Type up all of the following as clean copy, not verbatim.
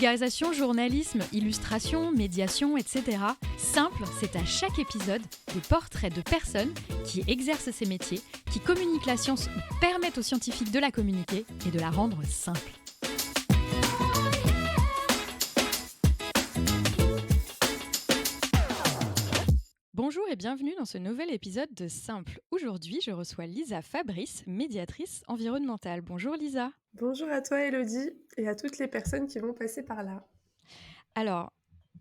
Vulgarisation, journalisme, illustration, médiation, etc. Simple, c'est à chaque épisode des portraits de personnes qui exercent ces métiers, qui communiquent la science ou permettent aux scientifiques de la communiquer et de la rendre simple. Bonjour et bienvenue dans ce nouvel épisode de Simple. Aujourd'hui, je reçois Lisa Fabrice, médiatrice environnementale. Bonjour Lisa. Bonjour à toi Elodie et à toutes les personnes qui vont passer par là. Alors,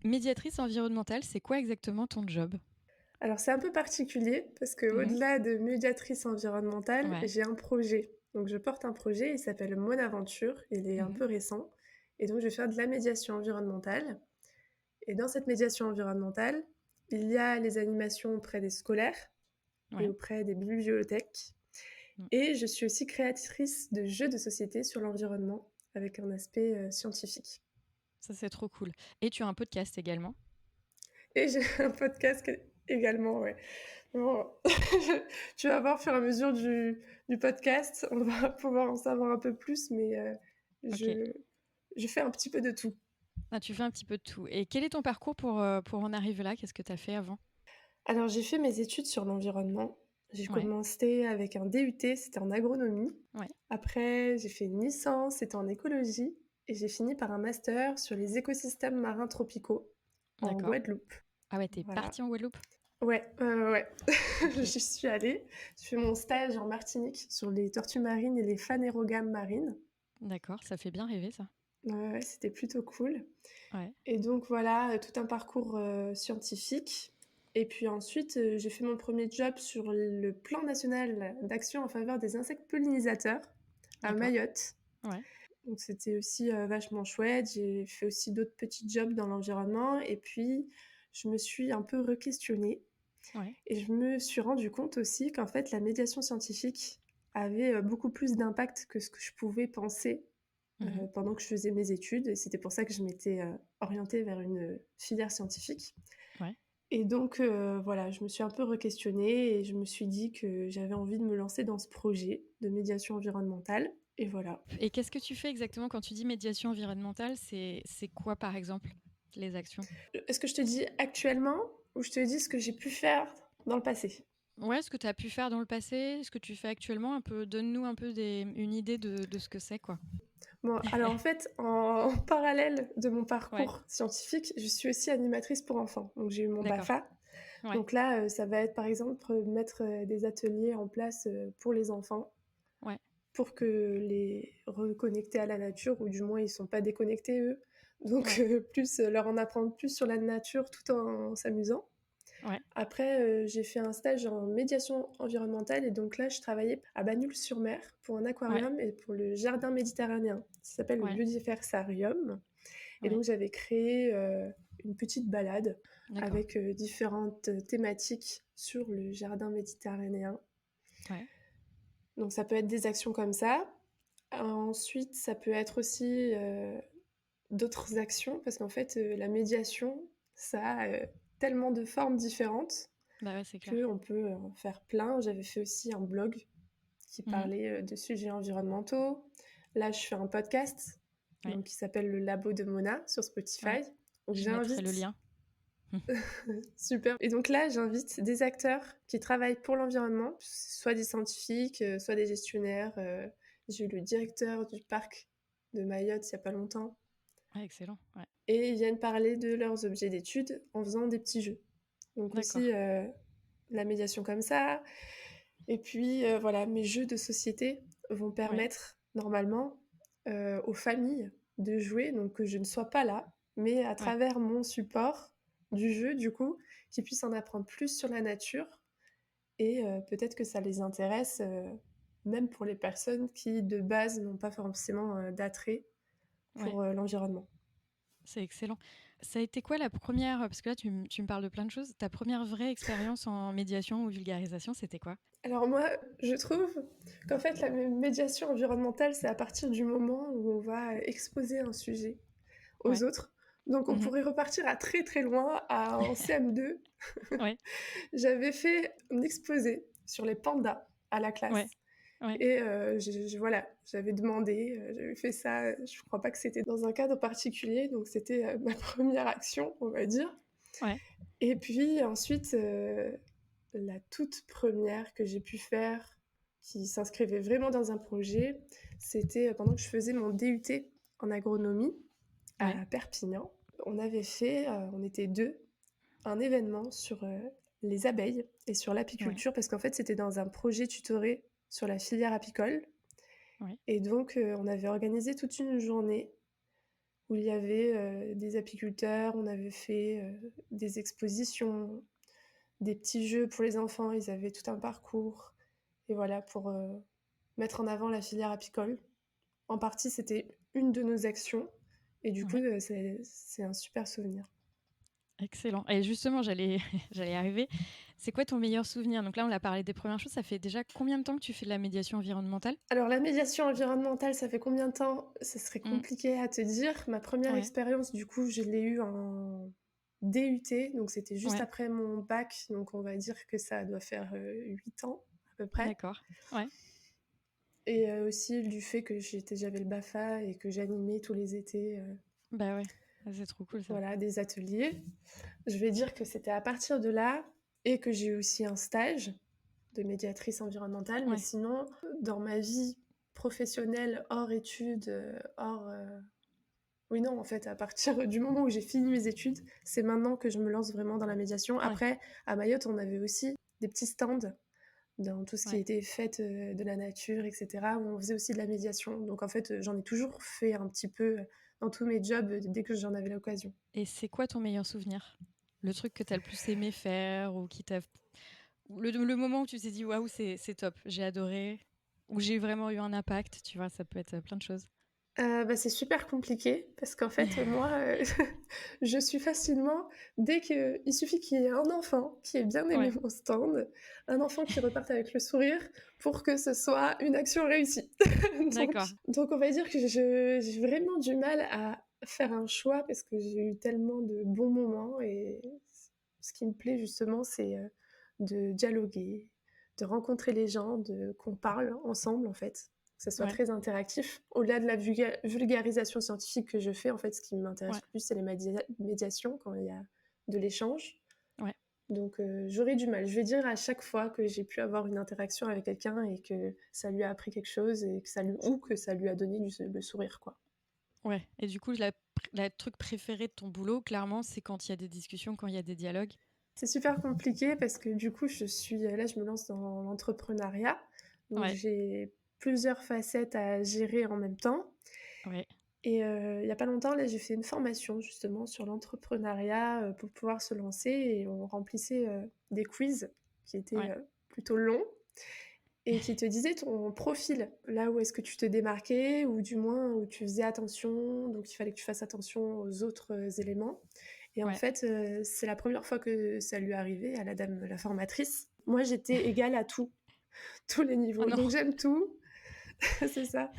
médiatrice environnementale, c'est quoi exactement ton job ? Alors c'est un peu particulier parce que au-delà de médiatrice environnementale, Ouais. j'ai un projet. Donc je porte un projet, il s'appelle Mon Aventure, il est un peu récent. Et donc je vais faire de la médiation environnementale. Et dans cette médiation environnementale, il y a les animations auprès des scolaires et Ouais. auprès des bibliothèques. Et je suis aussi créatrice de jeux de société sur l'environnement avec un aspect scientifique. Ça, c'est trop cool. Et tu as un podcast également ? Et j'ai un podcast également, ouais. Bon, tu vas voir au fur et à mesure du podcast, on va pouvoir en savoir un peu plus, mais Ok. je fais un petit peu de tout. Ah, tu fais un petit peu de tout. Et quel est ton parcours pour en arriver là ? Qu'est-ce que tu as fait avant ? Alors, j'ai fait mes études sur l'environnement. J'ai Ouais. commencé avec un DUT, c'était en agronomie. Ouais. Après, j'ai fait une licence, c'était en écologie. Et j'ai fini par un master sur les écosystèmes marins tropicaux en D'accord. Guadeloupe. Ah ouais, t'es Voilà. partie en Guadeloupe ? Ouais. J'y suis allée. J'ai fait mon stage en Martinique sur les tortues marines et les phanérogames marines. D'accord, ça fait bien rêver ça. Ouais, c'était plutôt cool. Ouais. Et donc voilà, tout un parcours scientifique. Et puis ensuite, j'ai fait mon premier job sur le plan national d'action en faveur des insectes pollinisateurs à D'accord. Mayotte. Ouais. Donc c'était aussi vachement chouette. J'ai fait aussi d'autres petits jobs dans l'environnement. Et puis, je me suis un peu re-questionnée. Ouais. Et je me suis rendu compte aussi qu'en fait, la médiation scientifique avait beaucoup plus d'impact que ce que je pouvais penser pendant que je faisais mes études. Et c'était pour ça que je m'étais orientée vers une filière scientifique. Ouais. Et donc, voilà, je me suis un peu re-questionnée et je me suis dit que j'avais envie de me lancer dans ce projet de médiation environnementale. Et voilà. Et qu'est-ce que tu fais exactement quand tu dis médiation environnementale ? C'est quoi par exemple les actions ? Est-ce que je te dis actuellement ou je te dis ce que j'ai pu faire dans le passé ? Ouais, ce que tu as pu faire dans le passé, ce que tu fais actuellement, donne-nous un peu une idée de ce que c'est, quoi. Bon, alors en fait, en parallèle de mon Ouais, parcours scientifique, je suis aussi animatrice pour enfants. Donc j'ai eu mon d'accord. BAFA. Ouais, Donc là, ça va être par exemple mettre des ateliers en place pour les enfants ouais, pour que les reconnecter à la nature, ou du moins ils sont pas déconnectés eux. Donc ouais, plus leur en apprendre plus sur la nature tout en s'amusant. ouais, Après, j'ai fait un stage en médiation environnementale et donc là, je travaillais à Bagnols-sur-Mer pour un ouais, aquarium et pour le jardin méditerranéen. Ça s'appelle le ouais, Biodiversarium. Et ouais, donc, j'avais créé une petite balade d'accord. avec différentes thématiques sur le jardin méditerranéen. Ouais, Donc, ça peut être des actions comme ça. Ensuite, ça peut être aussi d'autres actions parce qu'en fait, la médiation, ça a tellement de formes différentes bah ouais, c'est clair. qu'on peut en faire plein. J'avais fait aussi un blog qui Mhm. parlait de sujets environnementaux. Là, je fais un podcast Ouais, donc, qui s'appelle Le Labo de Mona sur ouais, Spotify. Donc, je mettrai le j'invite, lien. super. Et donc là, j'invite des acteurs qui travaillent pour l'environnement, soit des scientifiques, soit des gestionnaires. J'ai eu le directeur du parc de Mayotte il n'y a pas longtemps. Ouais, excellent. Ouais, Et ils viennent parler de leurs objets d'études en faisant des petits jeux. Donc d'accord. aussi la médiation comme ça. Et puis voilà, mes jeux de société vont Ouais, permettre normalement aux familles de jouer, donc que je ne sois pas là, mais à ouais. travers mon support du jeu, du coup, qu'ils puissent en apprendre plus sur la nature et peut-être que ça les intéresse, même pour les personnes qui de base n'ont pas forcément d'attrait Ouais, pour l'environnement. c'est excellent. Ça a été quoi la première, parce que là tu me parles de plein de choses, ta première vraie expérience en médiation ou vulgarisation, c'était quoi ? Alors moi, je trouve qu'en fait, la médiation environnementale, c'est à partir du moment où on va exposer un sujet aux Ouais. autres. Donc on Mhm. pourrait repartir à très très loin, en CM2. Ouais, J'avais fait un exposé sur les pandas à la ouais, classe. Ouais. et voilà, j'avais demandé, j'avais fait ça, je crois pas que c'était dans un cadre particulier, donc c'était, ma première action, on va dire. Ouais. Et puis ensuite, la toute première que j'ai pu faire, qui s'inscrivait vraiment dans un projet, c'était, pendant que je faisais mon DUT en agronomie Ouais. à Perpignan. On avait fait, on était 2, un événement sur, les abeilles et sur Ouais. l'apiculture parce qu'en fait, c'était dans un projet tutoré sur la filière apicole Ouais. et donc on avait organisé toute une journée où il y avait, des apiculteurs, on avait fait, des expositions, des petits jeux pour les enfants, ils avaient tout un parcours et voilà pour, mettre en avant la filière apicole. En partie, c'était une de nos actions et du coup, Ouais. c'est un super souvenir. Excellent. Et justement, j'allais j'allais y arriver. C'est quoi ton meilleur souvenir? Donc là, on a parlé des premières choses. Ça fait déjà combien de temps que tu fais de la médiation environnementale? Alors la médiation environnementale, ça fait combien de temps? Ce serait Mmh. compliqué à te dire. Ma première Ouais. expérience, du coup, je l'ai eue en DUT, donc c'était juste Ouais. après mon bac, donc on va dire que ça doit faire, 8 ans à peu près. D'accord. Ouais. Et aussi du fait que j'avais le BAFA et que j'animais tous les étés, Bah ouais. Ah, c'est trop cool ça. voilà, des ateliers. Je vais dire que c'était à partir de là et que j'ai eu aussi un stage de médiatrice environnementale, mais Ouais. sinon, dans ma vie professionnelle, hors études, hors, oui, non, en fait, à partir du moment où j'ai fini mes études, c'est maintenant que je me lance vraiment dans la médiation. Ouais. Après, à Mayotte, on avait aussi des petits stands dans tout ce qui Ouais. était fête, de la nature et cetera, où on faisait aussi de la médiation. Donc en fait, j'en ai toujours fait un petit peu, dans tous mes jobs, dès que j'en avais l'occasion. Et c'est quoi ton meilleur souvenir? Le truc que tu as le plus aimé faire ou qui t'a ou le moment où tu t'es dit: «Waouh, c'est top, j'ai adoré», où j'ai vraiment eu un impact, tu vois? Ça peut être, plein de choses. Bah, c'est super compliqué parce qu'en fait, moi, je suis facilement dès qu'il suffit qu'il y ait un enfant qui ait bien aimé Ouais, mon stand, un enfant qui reparte avec le sourire pour que ce soit une action réussie. Donc d'accord. on va dire que j'ai vraiment du mal à faire un choix parce que j'ai eu tellement de bons moments et ce qui me plaît justement, c'est, de dialoguer, de rencontrer les gens, qu'on parle ensemble, en fait. Que ça soit Ouais, très interactif. Au-delà de la vulgarisation scientifique que je fais, en fait, ce qui m'intéresse ouais, le plus, c'est les médiations, quand il y a de l'échange. ouais, Donc, j'aurais du mal. Je vais dire à chaque fois que j'ai pu avoir une interaction avec quelqu'un et que ça lui a appris quelque chose et que ou que ça lui a donné le sourire, quoi. ouais. Et du coup, la truc préféré de ton boulot, clairement, c'est quand il y a des discussions, quand il y a des dialogues? C'est super compliqué parce que du coup, là, je me lance dans l'entrepreneuriat. Donc, Ouais, j'ai plusieurs facettes à gérer en même temps. ouais, Et il y a pas longtemps, là, j'ai fait une formation justement sur l'entrepreneuriat, pour pouvoir se lancer et on remplissait, des quiz qui étaient, ouais, plutôt longs et qui te disaient ton profil, là où est-ce que tu te démarquais ou du moins où tu faisais attention, donc il fallait que tu fasses attention aux autres, éléments et en ouais. fait, c'est la première fois que ça lui arrivait à la dame, la formatrice. Moi, j'étais égale à tout, tous les Oh niveaux, non! donc j'aime tout, c'est ça.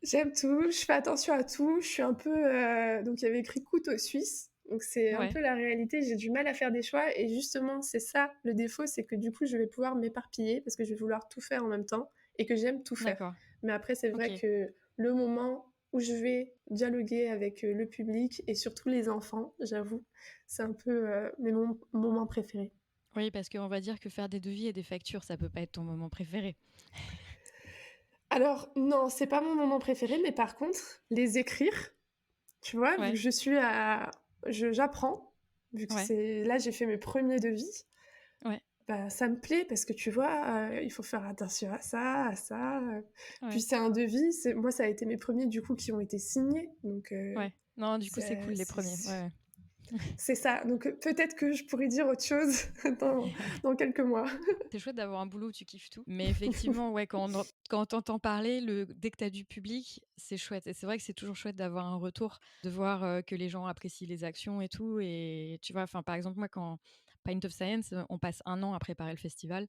J'aime tout, je fais attention à tout, je suis un peu, donc il y avait écrit couteau suisse, donc c'est un Ouais, peu la réalité, j'ai du mal à faire des choix et justement c'est ça le défaut, c'est que du coup je vais pouvoir m'éparpiller parce que je vais vouloir tout faire en même temps et que j'aime tout faire. d'accord. Mais après c'est vrai OK. que le moment où je vais dialoguer avec, le public et surtout les enfants, j'avoue, c'est un peu, mes moments préférés. Oui, parce qu'on va dire que faire des devis et des factures, ça peut pas être ton moment préféré. Alors non, c'est pas mon moment préféré, mais par contre, les écrire, tu vois? Vu que Ouais, je suis à j'apprends, vu que ouais, c'est là, j'ai fait mes premiers devis, ouais, bah, ça me plaît parce que tu vois, il faut faire attention à ça, puis ouais, c'est un devis, moi, ça a été mes premiers du coup qui ont été signés, donc ouais. Non, du coup, c'est cool c'est les c'est premiers. Ouais, c'est ça, donc peut-être que je pourrais dire autre chose dans ouais. dans quelques mois. C'est chouette d'avoir un boulot où tu kiffes tout. Mais effectivement, ouais, quand t'entends parler, dès que t'as du public, c'est chouette. Et c'est vrai que c'est toujours chouette d'avoir un retour, de voir que les gens apprécient les actions et tout. Et tu vois, enfin, par exemple, moi, quand Pint of Science, on passe 1 an à préparer le festival.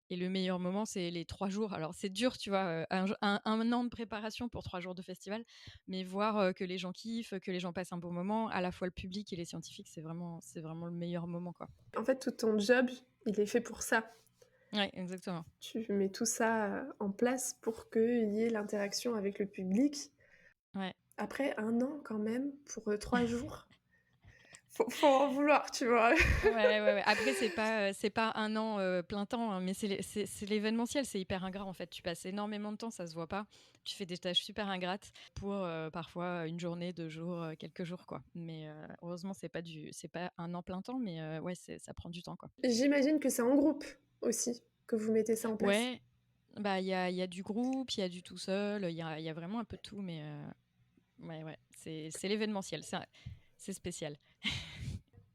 Et le meilleur moment, c'est les 3 jours. Alors, c'est dur, tu vois, un an de préparation pour 3 jours de festival. Mais voir que les gens kiffent, que les gens passent un bon moment, à la fois le public et les scientifiques, c'est vraiment le meilleur moment, quoi. En fait, tout ton job, il est fait pour ça. Ouais, exactement. Tu mets tout ça, en place pour qu'il y ait l'interaction avec le public. Ouais. Après 1 an quand même pour, 3 jours, faut en vouloir, tu vois? Ouais, ouais, ouais. Après, c'est pas 1 an, plein temps, hein, mais c'est l'événementiel, c'est hyper ingrat, en fait. Tu passes énormément de temps, ça se voit pas. Tu fais des tâches super ingrates pour, parfois, 1 journée, 2 jours, quelques jours, quoi. Mais, heureusement, c'est pas 1 an plein temps, mais, ouais, ça prend du temps, quoi. J'imagine que c'est en groupe aussi que vous mettez ça en place? Ouais, bah, il y a du groupe, il y a du tout seul, il y a vraiment un peu de tout, mais, ouais, ouais, c'est l'événementiel, c'est spécial.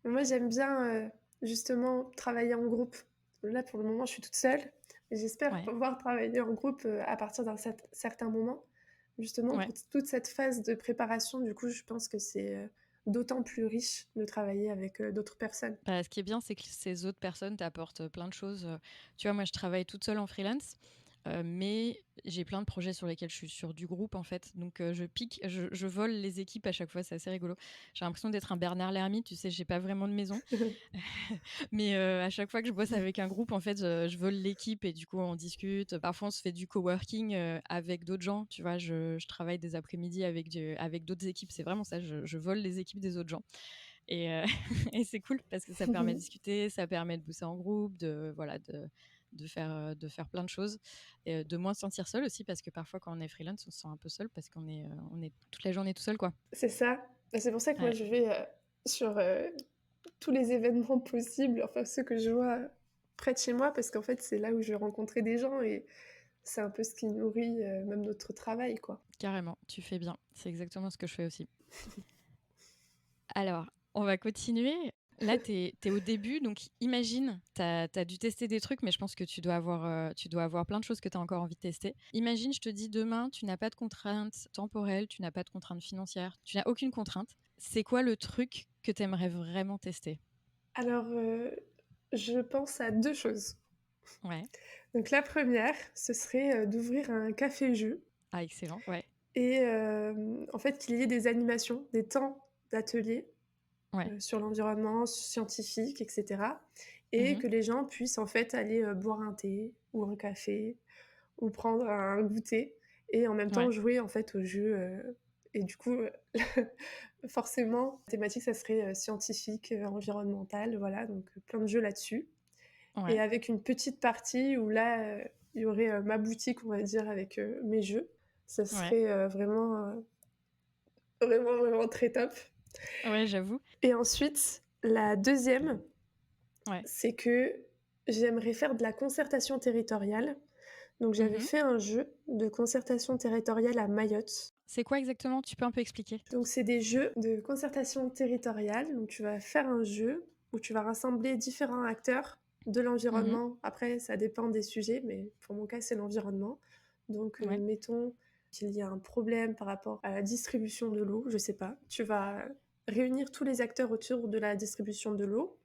Moi, j'aime bien, justement travailler en groupe. Là, pour le moment, je suis toute seule et j'espère Ouais, pouvoir travailler en groupe, à partir d'un certain moment. Justement, ouais. pour toute cette phase de préparation, du coup, je pense que c'est, d'autant plus riche de travailler avec, d'autres personnes. Bah, ce qui est bien, c'est que ces autres personnes t'apportent plein de choses. Tu vois, moi, je travaille toute seule en freelance, mais j'ai plein de projets sur lesquels je suis sur du groupe, en fait. Donc, je vole les équipes à chaque fois. C'est assez rigolo. J'ai l'impression d'être un Bernard Lhermitte. Tu sais, j'ai pas vraiment de maison. Mais à chaque fois que je bosse avec un groupe, en fait, je vole l'équipe et du coup, on discute. Parfois, on se fait du coworking avec d'autres gens. Tu vois, je travaille des après-midi avec d'autres équipes. C'est vraiment ça. Je vole les équipes des autres gens. Et, et c'est cool parce que ça permet de discuter, ça permet de bosser en groupe, voilà, de faire plein de choses. Et de moins se sentir seul aussi parce que parfois, quand on est freelance, on se sent un peu seul parce on est toute la journée tout seul, quoi. C'est ça. Bah, c'est pour ça que moi, Ouais. je vais, sur, tous les événements possibles, enfin ceux que je vois près de chez moi, parce qu'en fait, c'est là où je vais rencontrer des gens et c'est un peu ce qui nourrit, même notre travail, quoi. Carrément, tu fais bien. C'est exactement ce que je fais aussi. Alors, on va continuer. Là, tu es au début, donc imagine, tu as dû tester des trucs, mais je pense que tu dois avoir plein de choses que tu as encore envie de tester. Imagine, je te dis demain, tu n'as pas de contraintes temporelles, tu n'as pas de contraintes financières, tu n'as aucune contrainte. C'est quoi le truc que tu aimerais vraiment tester? Alors, je pense à 2 choses. Ouais. Donc la première, ce serait, d'ouvrir un café-jeu Ah, excellent. Ouais. et en fait, qu'il y ait des animations, des temps d'atelier, Ouais. sur l'environnement scientifique et cetera et Mhm. que les gens puissent, en fait, aller, boire un thé ou un café ou prendre un goûter et en même temps Ouais. jouer, en fait, au jeu, et du coup, forcément, la thématique, ça serait, scientifique, environnementale, voilà, donc plein de jeux là-dessus et Ouais. avec une petite partie où là, il y aurait, ma boutique, on va dire, avec, mes jeux. Ça Ouais. serait, vraiment, vraiment très top Ouais, j'avoue. et ensuite, la deuxième, Ouais. c'est que j'aimerais faire de la concertation territoriale. Donc j'avais Mhm. fait un jeu de concertation territoriale à Mayotte. C'est quoi exactement? Tu peux un peu expliquer? Donc c'est des jeux de concertation territoriale. Donc tu vas faire un jeu où tu vas rassembler différents acteurs de Mhm. l'environnement. Après, ça dépend des sujets, mais pour mon cas, c'est l'environnement. Donc Ouais. mettons qu'il y a un problème par rapport à la distribution de l'eau, je sais pas. Tu vas réunir tous les acteurs autour de la distribution de l'eau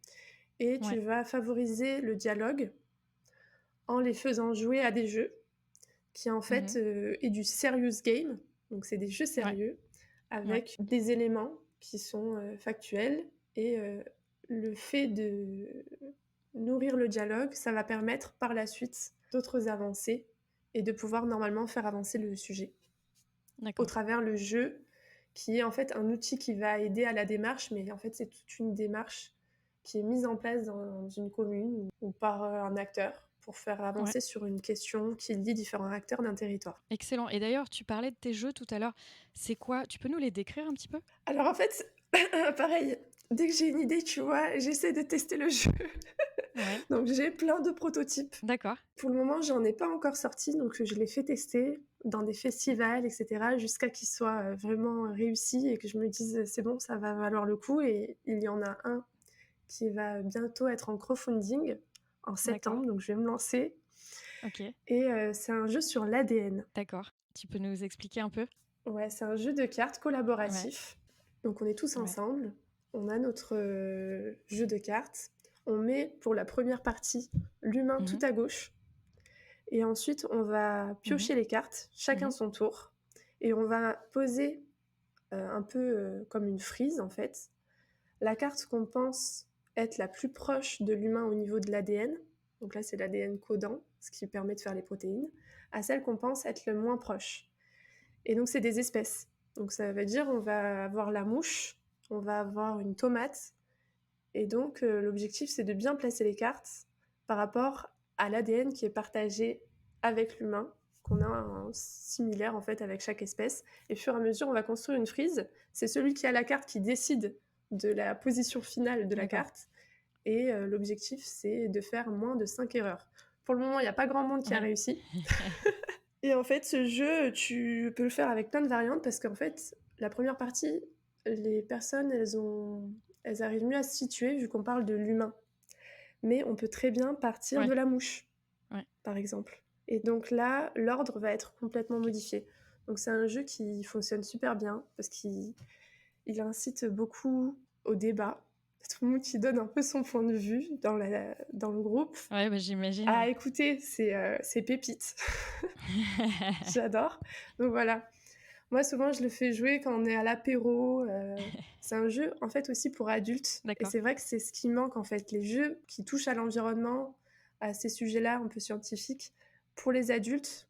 et Ouais. tu vas favoriser le dialogue en les faisant jouer à des jeux qui en fait Mhm. est du serious game, donc c'est des jeux Ouais. sérieux Ouais. avec des éléments qui sont factuels et le fait de nourrir le dialogue, ça va permettre par la suite d'autres avancées et de pouvoir normalement faire avancer le sujet au D'accord. travers le jeu qui est en fait un outil qui va aider à la démarche, mais en fait c'est toute une démarche qui est mise en place dans une commune ou par un acteur pour faire Ouais. avancer sur une question qui lie différents acteurs d'un territoire. Excellent. Et d'ailleurs, tu parlais de tes jeux tout à l'heure. C'est quoi? Tu peux nous les décrire un petit peu? Alors en fait, pareil, dès que j'ai une idée, tu vois, j'essaie de tester le jeu. Ouais. Donc j'ai plein de prototypes. D'accord. Pour le moment, j'en ai pas encore sorti, donc je l'ai fait tester dans des festivals, etc., jusqu'à qu'il soit vraiment réussi et que je me dise c'est bon, ça va valoir le coup. Et il y en a un qui va bientôt être en crowdfunding en D'accord. septembre, donc je vais me lancer. Ok. Et c'est un jeu sur l'ADN. D'accord. Tu peux nous expliquer un peu? Ouais, c'est un jeu de cartes Ouais. collaboratif. Donc on est tous Ouais. ensemble, on a notre jeu de cartes. On met pour la première partie l'humain tout Mhm. à gauche. Et ensuite, on va Mhm. piocher les cartes, chacun Mhm. son tour. Et on va poser un peu comme une frise en fait. La carte qu'on pense être la plus proche de l'humain au niveau de l'ADN. donc là c'est l'ADN codant, ce qui permet de faire les protéines, à celle qu'on pense être le moins proche. Et donc c'est des espèces. Donc ça veut dire on va avoir la mouche, on va avoir une tomate, et donc l'objectif c'est de bien placer les cartes par rapport à l'ADN qui est partagé avec l'humain, qu'on a un similaire en fait avec chaque espèce. Et au fur et à mesure on va construire une frise. C'est celui qui a la carte qui décide de la position finale de la D'accord. carte. Et l'objectif c'est de faire moins de 5 erreurs. Pour le moment il n'y a pas grand monde qui a Ouais. réussi. Et en fait, ce jeu, tu peux le faire avec plein de variantes parce qu'en fait, la première partie, les personnes, elles arrivent mieux à se situer vu qu'on parle de l'humain. Mais on peut très bien partir Ouais. de la mouche, Ouais. par exemple. Et donc là, l'ordre va être complètement modifié. Donc c'est un jeu qui fonctionne super bien parce qu'il incite beaucoup au débat. Tout le monde qui donne un peu son point de vue dans le groupe. Ouais, bah, j'imagine. Ah, écoutez, c'est pépite. J'adore. Donc voilà. Moi, souvent, je le fais jouer quand on est à l'apéro. C'est un jeu, en fait, aussi pour adultes. Et D'accord. c'est vrai que c'est ce qui manque, en fait. Les jeux qui touchent à l'environnement, à ces sujets-là un peu scientifiques, pour les adultes,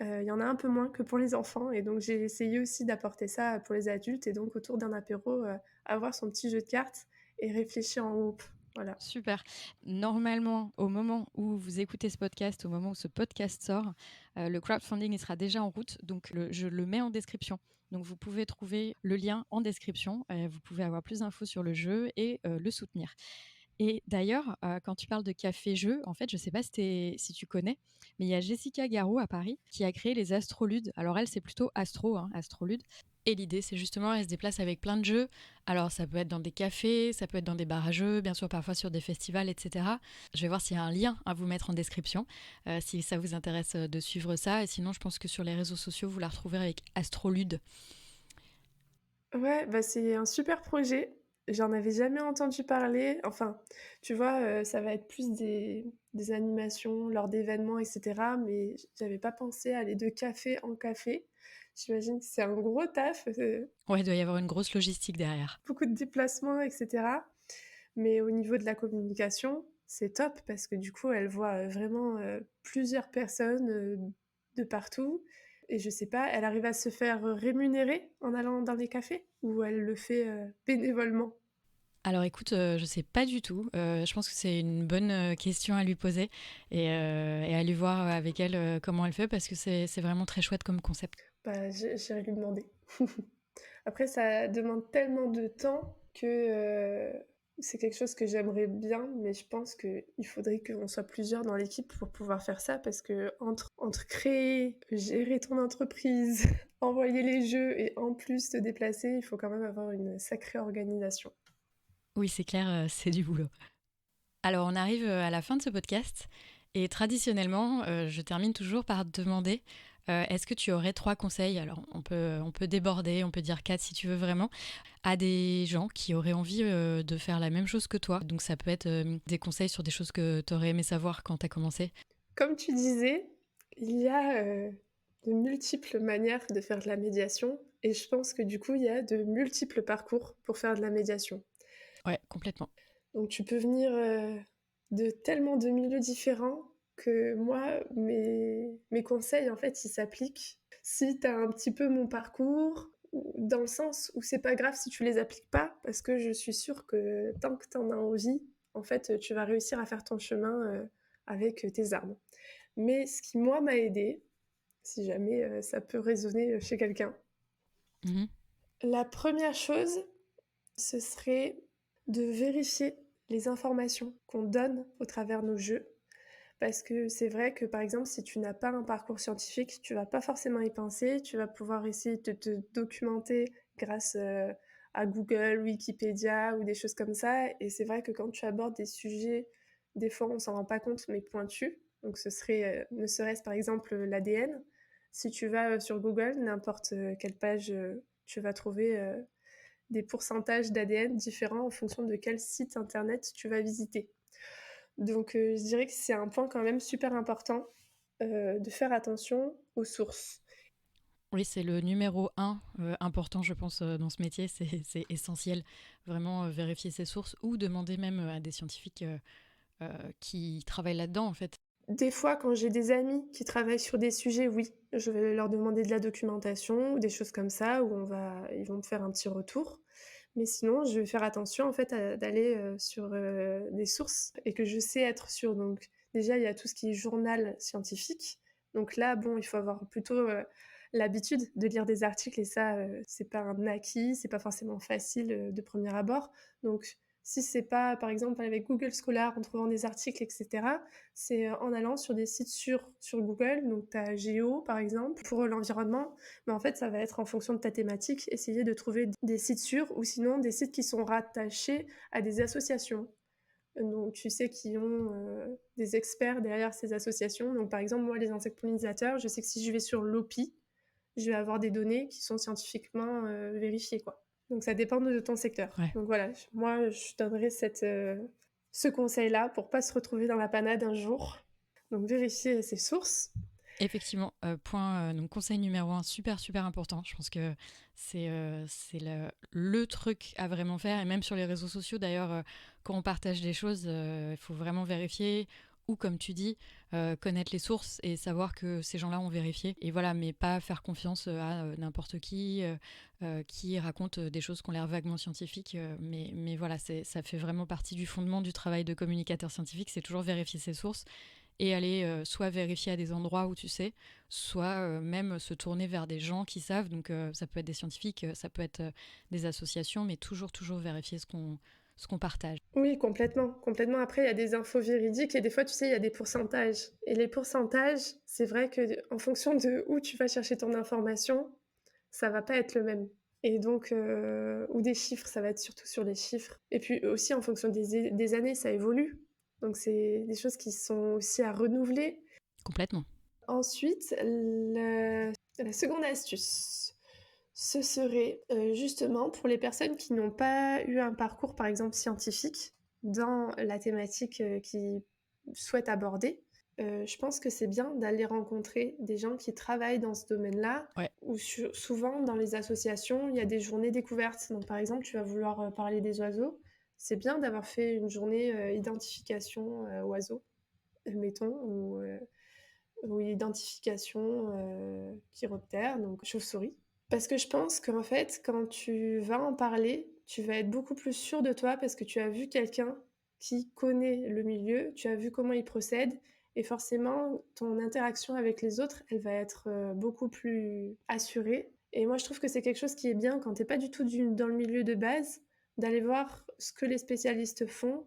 il y en a un peu moins que pour les enfants. Et donc, j'ai essayé aussi d'apporter ça pour les adultes. Et donc, autour d'un apéro, avoir son petit jeu de cartes et réfléchir en groupe. Voilà. Super. Normalement, au moment où vous écoutez ce podcast, au moment où ce podcast sort, le crowdfunding il sera déjà en route. Donc, je le mets en description. Donc, vous pouvez trouver le lien en description. Vous pouvez avoir plus d'infos sur le jeu et le soutenir. Et d'ailleurs, quand tu parles de café-jeu, en fait, je ne sais pas si tu connais, mais il y a Jessica Garou à Paris qui a créé les Astroludes. Alors elle, c'est plutôt Astro, hein, Astrolude. Et l'idée, c'est justement, elle se déplace avec plein de jeux. Alors ça peut être dans des cafés, ça peut être dans des bars à jeux, bien sûr parfois sur des festivals, etc. Je vais voir s'il y a un lien à vous mettre en description, si ça vous intéresse de suivre ça. Et sinon, je pense que sur les réseaux sociaux, vous la retrouverez avec Astrolude. Ouais, bah c'est un super projet. J'en avais jamais entendu parler. Enfin, tu vois, ça va être plus des animations lors d'événements, etc. Mais j'avais pas pensé à aller de café en café. J'imagine que c'est un gros taf, Ouais, il doit y avoir une grosse logistique derrière. beaucoup de déplacements, etc. Mais au niveau de la communication, c'est top parce que du coup, elle voit vraiment plusieurs personnes de partout. Et je sais pas, elle arrive à se faire rémunérer en allant dans les cafés ou elle le fait bénévolement? Alors écoute, je sais pas du tout. Je pense que c'est une bonne question à lui poser et à lui voir avec elle comment elle fait parce que c'est vraiment très chouette comme concept. Bah, j'irai lui demander. Après, ça demande tellement de temps que c'est quelque chose que j'aimerais bien, mais je pense qu'il faudrait qu'on soit plusieurs dans l'équipe pour pouvoir faire ça, parce que entre créer, gérer ton entreprise, envoyer les jeux et en plus te déplacer, il faut quand même avoir une sacrée organisation. Oui, c'est clair, c'est du boulot. Alors on arrive à la fin de ce podcast et traditionnellement, je termine toujours par te demander est-ce que tu aurais 3 conseils, alors on peut déborder, on peut dire 4 si tu veux vraiment, à des gens qui auraient envie de faire la même chose que toi. Donc ça peut être des conseils sur des choses que tu aurais aimé savoir quand tu as commencé. Comme tu disais, il y a de multiples manières de faire de la médiation, et je pense que du coup, il y a de multiples parcours pour faire de la médiation. Ouais, complètement. Donc tu peux venir de tellement de milieux différents que moi, mes conseils, en fait, ils s'appliquent. Si tu as un petit peu mon parcours, dans le sens où c'est pas grave si tu les appliques pas, parce que je suis sûre que tant que tu en as envie, en fait, tu vas réussir à faire ton chemin avec tes armes. Mais ce qui, moi, m'a aidé, si jamais ça peut résonner chez quelqu'un, Mhm. la première chose, ce serait de vérifier les informations qu'on donne au travers de nos jeux. Parce que c'est vrai que, par exemple, si tu n'as pas un parcours scientifique, tu vas pas forcément y penser. Tu vas pouvoir essayer de te documenter grâce à Google, Wikipédia ou des choses comme ça. Et c'est vrai que quand tu abordes des sujets, des fois on s'en rend pas compte, mais pointus. Donc ce serait, ne serait-ce par exemple l'ADN. Si tu vas sur Google, n'importe quelle page, tu vas trouver des pourcentages d'ADN différents en fonction de quel site internet tu vas visiter. Donc je dirais que c'est un point quand même super important de faire attention aux sources. Oui, c'est le numéro 1 important, je pense, dans ce métier. C'est essentiel, vraiment vérifier ses sources ou demander même à des scientifiques qui travaillent là-dedans, en fait. Des fois, quand j'ai des amis qui travaillent sur des sujets, oui, je vais leur demander de la documentation ou des choses comme ça où ils vont me faire un petit retour. Mais sinon, je vais faire attention en fait d'aller sur des sources et que je sais être sûre. Donc déjà, il y a tout ce qui est journal scientifique. Donc là, bon, il faut avoir plutôt l'habitude de lire des articles et ça, c'est pas un acquis, c'est pas forcément facile de premier abord. Donc si c'est pas, par exemple, avec Google Scholar, en trouvant des articles, etc., c'est en allant sur des sites sur Google. Donc, tu as Géo, par exemple, pour l'environnement. Mais en fait, ça va être en fonction de ta thématique, essayer de trouver des sites sûrs ou sinon des sites qui sont rattachés à des associations. Donc, tu sais, qui ont des experts derrière ces associations. Donc, par exemple, moi, les insectes pollinisateurs, je sais que si je vais sur l'OPI, je vais avoir des données qui sont scientifiquement vérifiées, quoi. Donc ça dépend de ton secteur. Ouais. Donc voilà, moi je donnerais ce conseil-là pour pas se retrouver dans la panade un jour. Donc vérifier ses sources. Effectivement, donc conseil numéro 1, super, super important. Je pense que c'est le truc à vraiment faire. Et même sur les réseaux sociaux, d'ailleurs, quand on partage des choses, il faut vraiment vérifier. Ou comme tu dis, connaître les sources et savoir que ces gens-là ont vérifié. Et voilà, mais pas faire confiance à n'importe qui raconte des choses qui ont l'air vaguement scientifiques. Mais voilà, ça fait vraiment partie du fondement du travail de communicateur scientifique, c'est toujours vérifier ses sources et aller soit vérifier à des endroits où tu sais, soit même se tourner vers des gens qui savent. Donc ça peut être des scientifiques, ça peut être des associations, mais toujours vérifier ce qu'on partage. Oui, complètement, complètement. Après, il y a des infos véridiques et des fois, tu sais, il y a des pourcentages. Et les pourcentages, c'est vrai que en fonction de où tu vas chercher ton information, ça va pas être le même. Et donc, ou des chiffres, ça va être surtout sur les chiffres. Et puis aussi, en fonction des années, ça évolue. Donc, c'est des choses qui sont aussi à renouveler. Complètement. Ensuite, la seconde astuce, ce serait justement pour les personnes qui n'ont pas eu un parcours, par exemple, scientifique dans la thématique qu'ils souhaitent aborder. Je pense que c'est bien d'aller rencontrer des gens qui travaillent dans ce domaine-là, Ouais. ou souvent dans les associations, il y a des journées découvertes. Donc par exemple, tu vas vouloir parler des oiseaux. C'est bien d'avoir fait une journée identification oiseaux, mettons, ou identification chiroptère, donc chauve-souris. Parce que je pense qu'en fait, quand tu vas en parler, tu vas être beaucoup plus sûr de toi parce que tu as vu quelqu'un qui connaît le milieu, tu as vu comment il procède, et forcément, ton interaction avec les autres, elle va être beaucoup plus assurée. Et moi, je trouve que c'est quelque chose qui est bien quand tu n'es pas du tout dans le milieu de base, d'aller voir ce que les spécialistes font.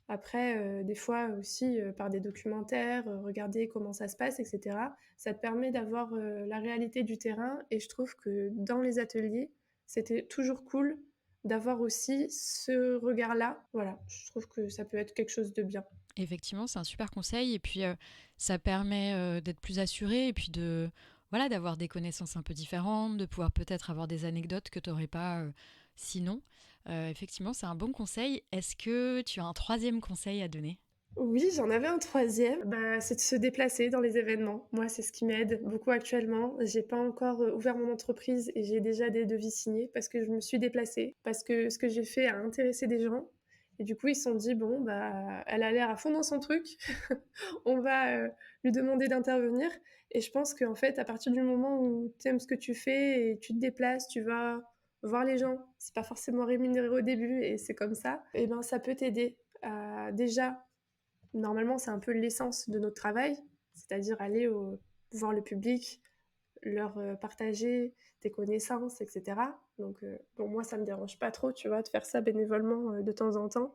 Après, des fois aussi par des documentaires, regarder comment ça se passe, etc. Ça te permet d'avoir la réalité du terrain. Et je trouve que dans les ateliers, c'était toujours cool d'avoir aussi ce regard-là. Voilà, je trouve que ça peut être quelque chose de bien. Effectivement, c'est un super conseil. Et puis, ça permet d'être plus assuré et puis d'avoir des connaissances un peu différentes, de pouvoir peut-être avoir des anecdotes que tu n'aurais pas sinon. Effectivement, c'est un bon conseil. Est-ce que tu as un troisième conseil à donner ? Oui, j'en avais un troisième, c'est de se déplacer dans les événements. Moi, c'est ce qui m'aide beaucoup actuellement. J'ai pas encore ouvert mon entreprise et j'ai déjà des devis signés parce que je me suis déplacée, parce que ce que j'ai fait a intéressé des gens. Et du coup, ils se sont dit, bon, elle a l'air à fond dans son truc, on va lui demander d'intervenir. Et je pense qu'en fait, à partir du moment où tu aimes ce que tu fais et tu te déplaces, tu vas voir les gens, c'est pas forcément rémunéré au début et c'est comme ça, et ben ça peut t'aider à déjà. Normalement, c'est un peu l'essence de notre travail, c'est-à-dire aller voir le public, leur partager tes connaissances, etc. Donc, bon, moi, ça me dérange pas trop, tu vois, de faire ça bénévolement de temps en temps.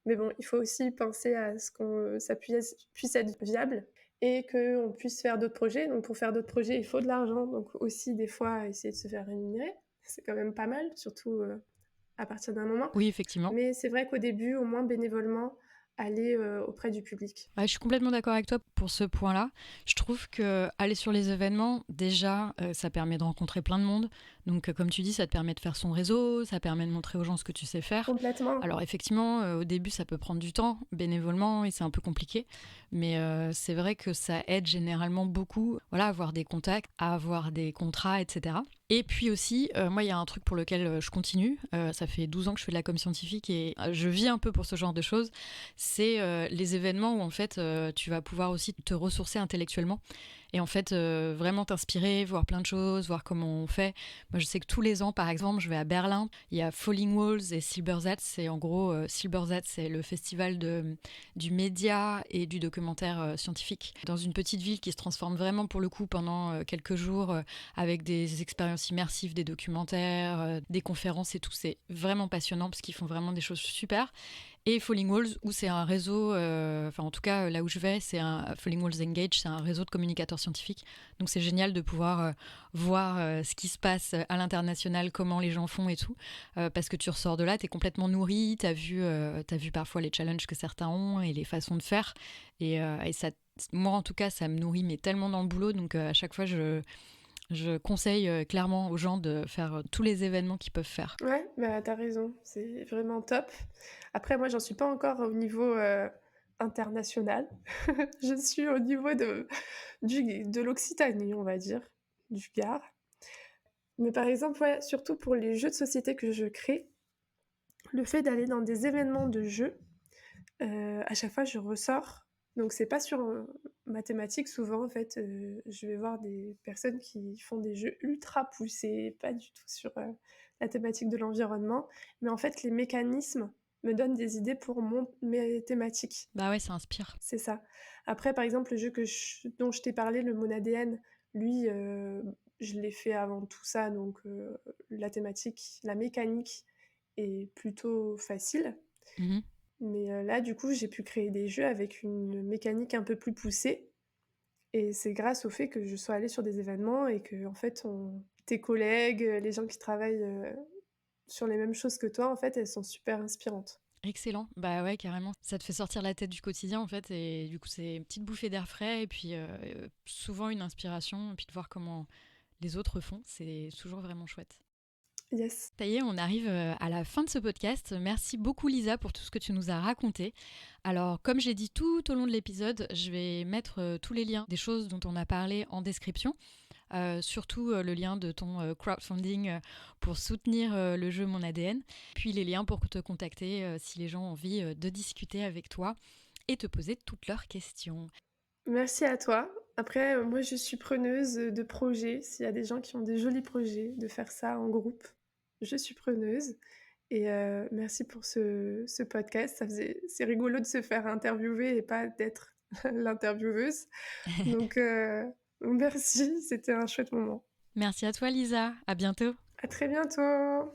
Mais bon, il faut aussi penser à ce que ça puisse être viable et qu'on puisse faire d'autres projets. Donc, pour faire d'autres projets, il faut de l'argent. Donc, aussi, des fois, essayer de se faire rémunérer. C'est quand même pas mal, surtout à partir d'un moment. Oui, effectivement. Mais c'est vrai qu'au début, au moins bénévolement, aller auprès du public. Ouais, je suis complètement d'accord avec toi pour ce point-là. Je trouve que aller sur les événements, déjà, ça permet de rencontrer plein de monde, Donc, comme tu dis, ça te permet de faire son réseau, ça permet de montrer aux gens ce que tu sais faire. Complètement. Alors, effectivement, au début, ça peut prendre du temps, bénévolement, et c'est un peu compliqué. Mais c'est vrai que ça aide généralement beaucoup, voilà, à avoir des contacts, à avoir des contrats, etc. Et puis aussi, moi, il y a un truc pour lequel je continue. Ça fait 12 ans que je fais de la com scientifique et je vis un peu pour ce genre de choses. C'est les événements où, en fait, tu vas pouvoir aussi te ressourcer intellectuellement et en fait, vraiment t'inspirer, voir plein de choses, voir comment on fait. Moi, je sais que tous les ans, par exemple, je vais à Berlin. Il y a Falling Walls et Silbersatz. C'est en gros, Silbersatz, c'est le festival du média et du documentaire scientifique dans une petite ville qui se transforme vraiment pour le coup pendant quelques jours avec des expériences immersives, des documentaires, des conférences et tout. C'est vraiment passionnant parce qu'ils font vraiment des choses super. Et Falling Walls, où c'est un réseau, enfin en tout cas là où je vais, c'est un Falling Walls Engage, c'est un réseau de communicateurs scientifiques. Donc c'est génial de pouvoir voir ce qui se passe à l'international, comment les gens font et tout, parce que tu ressors de là, t'es complètement nourri, t'as vu parfois les challenges que certains ont et les façons de faire, et ça, moi en tout cas, ça me nourrit mais tellement dans le boulot, donc à chaque fois je conseille clairement aux gens de faire tous les événements qu'ils peuvent faire. Ouais, bah, tu raison, c'est vraiment top. Après, moi, j'en suis pas encore au niveau international. Je suis au niveau de l'Occitanie, on va dire, du Gard. Mais par exemple, ouais, surtout pour les jeux de société que je crée, le fait d'aller dans des événements de jeux, à chaque fois, je ressors. Donc, c'est pas sur mathématiques, souvent, en fait, je vais voir des personnes qui font des jeux ultra poussés, pas du tout sur la thématique de l'environnement. Mais en fait, les mécanismes me donnent des idées pour mes thématiques. Bah ouais, ça inspire. C'est ça. Après, par exemple, le jeu dont je t'ai parlé, le Mon ADN, lui, je l'ai fait avant tout ça, donc la thématique, la mécanique est plutôt facile. Mhm. Mais là, du coup, j'ai pu créer des jeux avec une mécanique un peu plus poussée. Et c'est grâce au fait que je sois allée sur des événements et que, en fait, tes collègues, les gens qui travaillent sur les mêmes choses que toi, en fait, elles sont super inspirantes. Excellent, bah ouais, carrément. Ça te fait sortir la tête du quotidien en fait, et du coup c'est une petite bouffée d'air frais et puis souvent une inspiration, et puis de voir comment les autres font, c'est toujours vraiment chouette. Yes. Ça y est, on arrive à la fin de ce podcast. Merci beaucoup Lisa pour tout ce que tu nous as raconté. Alors comme j'ai dit tout au long de l'épisode, je vais mettre tous les liens des choses dont on a parlé en description. Surtout le lien de ton crowdfunding pour soutenir le jeu Mon ADN, puis les liens pour te contacter si les gens ont envie de discuter avec toi et te poser toutes leurs questions. Merci à toi. Après, moi, je suis preneuse de projets. S'il y a des gens qui ont des jolis projets, de faire ça en groupe, je suis preneuse. Et merci pour ce podcast. C'est rigolo de se faire interviewer et pas d'être l'intervieweuse. Donc, merci, c'était un chouette moment. Merci à toi Lisa, à bientôt. À très bientôt!